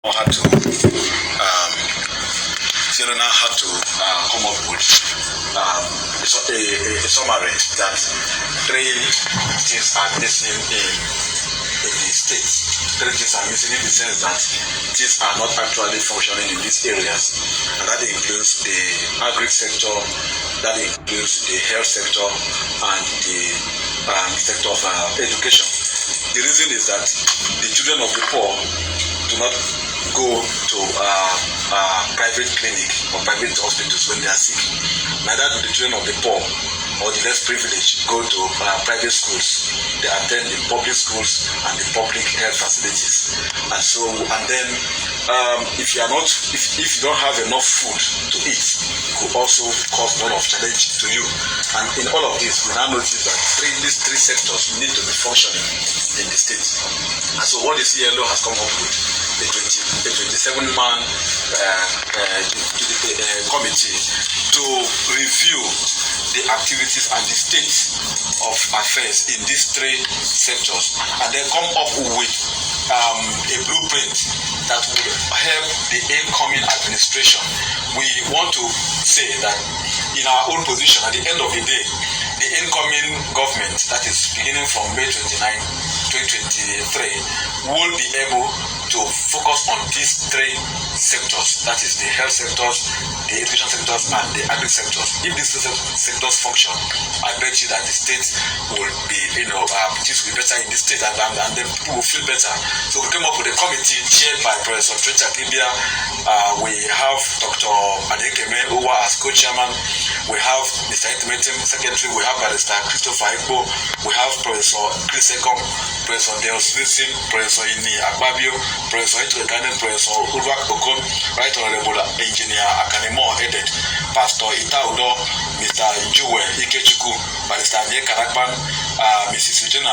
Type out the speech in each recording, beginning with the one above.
Had to Sierra had to come up with a summary that three things are missing in the state. Three things are missing in the sense that things are not actually functioning in these areas, and that includes the agri sector, that includes the health sector, and the sector of education. The reason is that the children of the poor do not go to private clinic or private hospitals when they are sick. Neither do the children of the poor or the less privileged go to private schools. They attend the public schools and the public health facilities. And then if you don't have enough food to eat, it could also cause a lot of challenge to you. And in all of this, we now notice that these three sectors need to be functioning in the state. And so what the CLO has come up with, a 27-man committee to review the activities and the state of affairs in these three sectors, and then come up with a blueprint that will help the incoming administration. We want to say that in our own position, at the end of the day, the incoming government, that is beginning from May 29, 2023, will be able to focus on these three sectors, that is the health sectors, the education sectors, and the agri sectors. If these sectors function, I bet you that the state will be, things will be better in the state, and then people will feel better. So we came up with a committee chaired by Professor Trecha Kibia. We have Dr. Adekeme Uwa as co-chairman. We have Mr. Itimetim, secretary. We have Barrister Christopher Ekpo. We have Professor Chris Ekom, Professor Deus Wilson, Professor Ini Akbabio, Professor Ituekanen, Professor Ulwak Okon, Right Honorable Engineer Akanemo Edet, Pastor Itaudo, Mr. Juwe Ikechukwu, Barrister Nye Karakpan, Mrs. Regina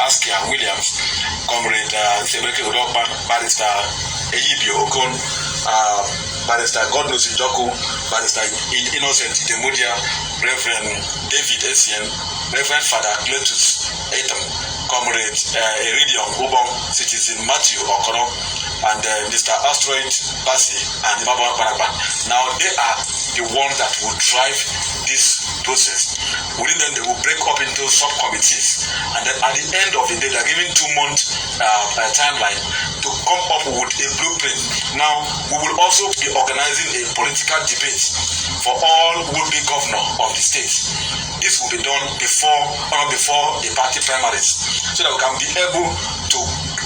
Askia Williams, Comrade Sebeke Udokpan, Barrister Eyibio Okon, Barrister Godness Njoku, Barrister Innocent Demudia, Reverend David Essien, Reverend Father Cletus Etam, Comrade Iridium Ubong, Citizen Matthew Okoro, and Mr. Asteroid Basi and Imaba Baraban. Now they are the ones that will drive this process. Within them, they will break up into subcommittees, and then at the end of the day, they are given 2 months timeline to come up with a blueprint. Now we will also be organizing a political debate for all would-be governor of the state. This will be done before the party primaries, so that we can be able to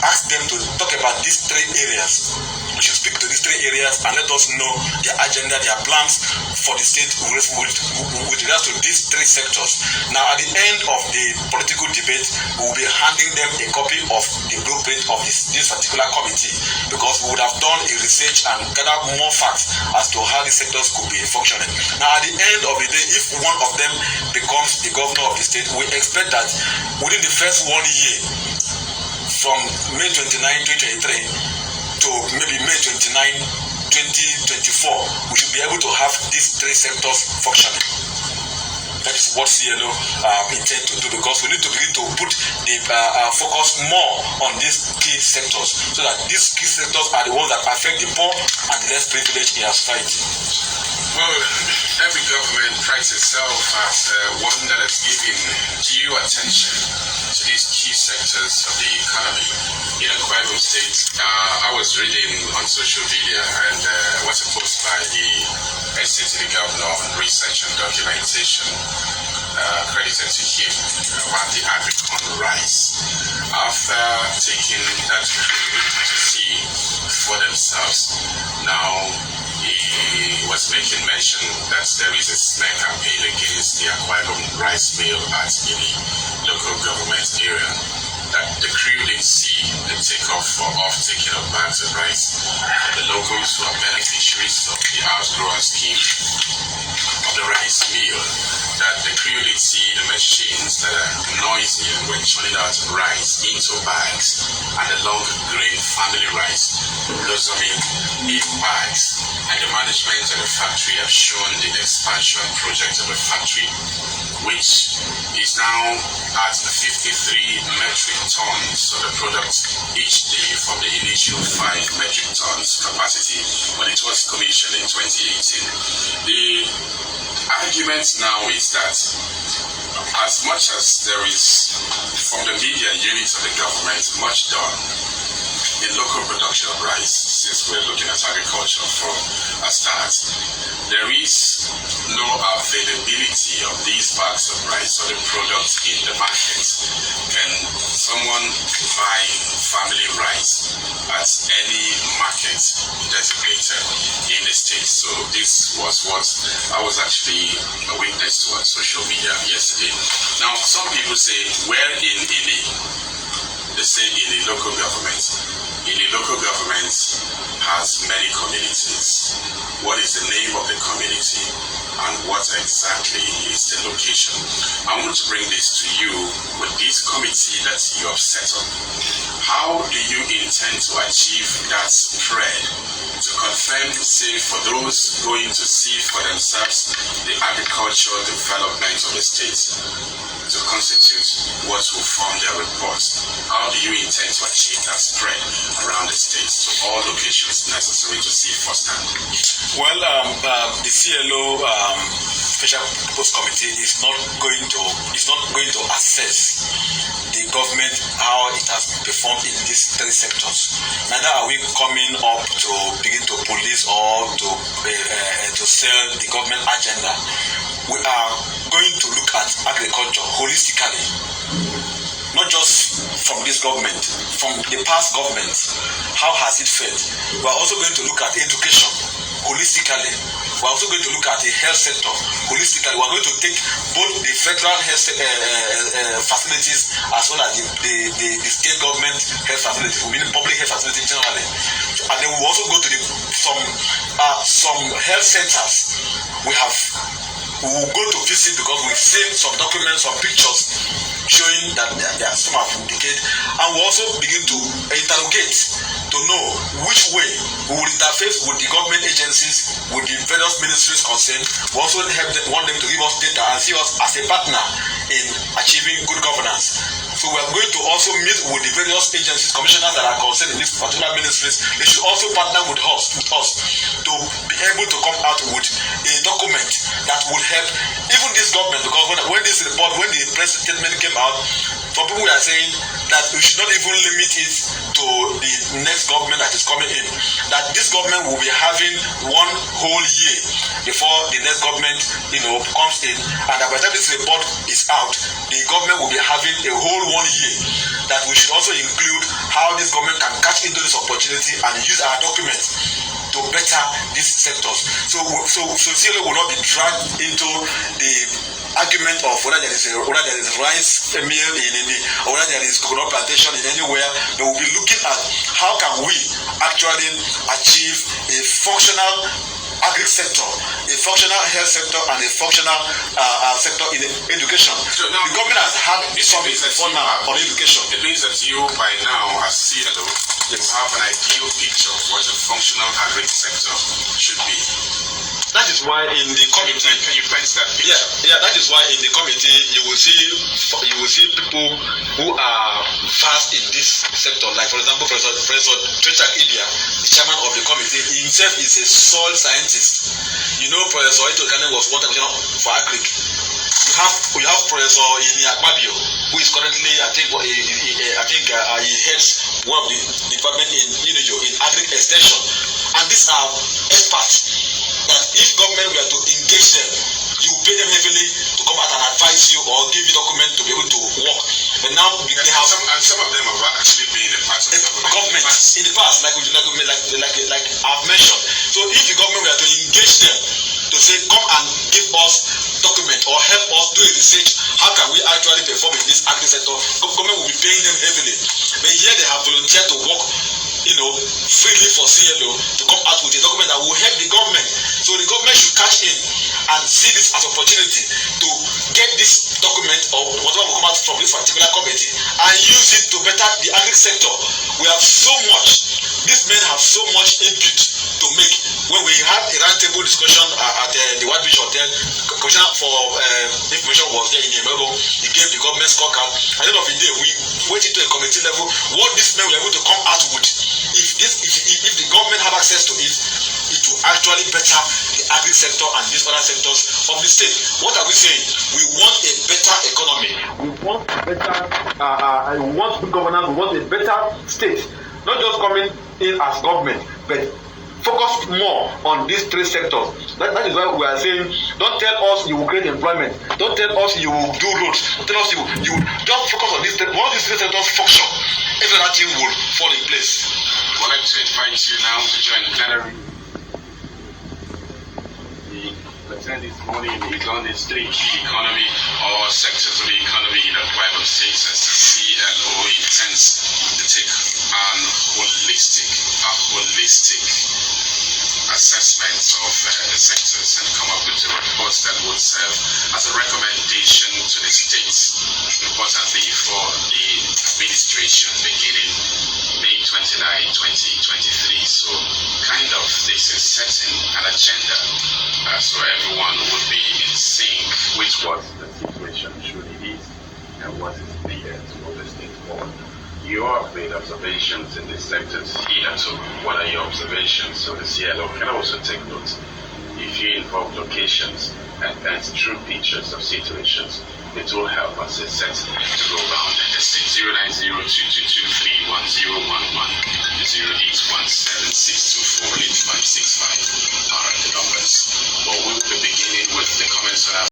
ask them to talk about these 3 areas. We should speak to these 3 areas and let us know their agenda, their plans for the state with regards to these 3 sectors. Now, at the end of the political debate, we will be handing them a copy of the blueprint of this particular committee, because we would have done a research and gathered more facts as to how these sectors could be functioning. Now, at the end of the day, if one of them becomes the governor of the state, we expect that within the first 1 year, from May 29, 2023 to maybe May 29, 2024, we should be able to have these 3 sectors functioning. That is what CLO intend to do, because we need to begin to put the focus more on these key sectors, so that these key sectors are the ones that affect the poor and the less privileged in our society. Well, every government prides itself as one that is giving due attention to these key sectors of the economy. In Akwa Ibom State, I was reading on social media and was a post by the SCT Governor on Research and Documentation, credited to him, about the Agricon rice. After taking that to see for themselves, now he was making mention that there is a smear campaign against the Akwa Ibom rice mill at the local government area, that the crew didn't see the takeoff of taking of bags of rice, and the locals who are beneficiaries of the outgrower scheme of the rice mill, that the crew didn't see the machines that are noisy and were churning out rice into bags, and the long grain family rice blossoming in bags. And the management of the factory have shown the expansion project of the factory which is now at 53 metric tons of the product each day from the initial 5 metric tons capacity when it was commissioned in 2018. The argument now is that as much as there is from the media units of the government much done in local production of rice, since we're looking at agriculture for a start, there is no availability of these bags of rice or the products in the market. Can someone buy family rice at any market designated in the state? So this was what I was actually a witness to on social media yesterday. Now, some people say, where in Ili? They say in the local government. In the local government has many communities. What is the name of the community and what exactly is the location? I want to bring this to you with this committee that you have set up. How do you intend to achieve that spread to confirm, say, for those going to see for themselves the agricultural development of the state, to constitute what will form their reports? How do you intend to achieve that spread around the state to all locations necessary to see firsthand? Well, the CLO Special Purpose Committee is not going to assess the government how it has performed in these 3 sectors. Neither are we coming up to begin to police or to sell the government agenda. We are going to look at agriculture holistically, not just from this government, from the past government. How has it fared? We are also going to look at education holistically. We are also going to look at the health sector holistically. We are going to take both the federal health facilities as well as the state government health facilities, meaning public health facilities generally. And then we will also go to some health centers. We will go to visit because we've seen some documents, some pictures showing that there are some have decayed, and we also begin to interrogate to know which way we will interface with the government agencies, with the various ministries concerned. We also want them to give us data and see us as a partner in achieving good governance. So we are going to also meet with the various agencies, commissioners that are concerned in these particular ministries. They should also partner with us to be able to come out with a document that will help even this government, because when the press statement came out, some people were saying that we should not even limit it to the next government that is coming in, that this government will be having 1 whole year before the next government comes in, and that by the time this report is out, the government will be having a whole 1 year. That we should also include how this government can catch into this opportunity and use our documents to better these sectors. So CLO will not be dragged into the argument of whether there is rice mill in India or whether there is coconut plantation in anywhere. They will be looking at how can we actually achieve a functional agri sector, a functional health sector, and a functional sector in education. So now, the government has had something before now on education. It means that you, by now, as CLO, you have an ideal picture of what a functional agri sector should be. That is why in the committee, can you paint that picture? Yeah. That is why in the committee you will see people who are vast in this sector. Like for example, Professor Trechak Ibia, the chairman of the committee, he himself is a soil scientist. Professor Ito Kane was one commissioner for agric. You have Professor Ini Akpabio, who is currently he heads one of the department in agric extension, and these are experts. That if government were to engage them, you pay them heavily to come out and advise you or give you document to be able to work. But now they have some of them have actually been a part of the government in the past, like I've mentioned. So if the government were to engage them to say, come and give us document or help us do a research, how can we actually perform in this agri sector? Government will be paying them heavily. But here they have volunteered to work, freely for CLO to come out with a document that will help the government. So the government should catch in and see this as an opportunity to get this document or whatever will come out from this particular committee and use it to better the agri sector. We have so much, these men have so much input to make when we had a roundtable discussion at the White Beach Hotel. Commissioner for Information was there in Emebo. He gave the government scorecard. At the end of the day, we went into a committee level. What this men were able to come out with, if the government have access to it, it will actually better the agri sector and these other sectors of the state. What are we saying? We want a better economy. We want better. We want good governance. We want a better state. Not just coming in as government, but focus more on these three sectors. That is why we are saying, don't tell us you will create employment. Don't tell us you will do roads. Don't tell us you just focus on these three. Once these three sectors function, every other thing will fall in place. I'd like to invite you now to join the plenary. The lieutenant this morning is on these three key economy or sectors of the economy in Akwa Ibom State as the CLO intends to take an holistic assessment of the sectors and come up with a report that would serve as a recommendation to the states, importantly for the administration beginning May 29, 2023. So kind of this is setting an agenda so everyone would be in sync with what the situation truly is and what is needed to move the state forward. You have made observations in these sectors here, so what are your observations? So the CLO can also take notes. If you involve locations and paint true pictures of situations, it will help us set to go around the state. 090-222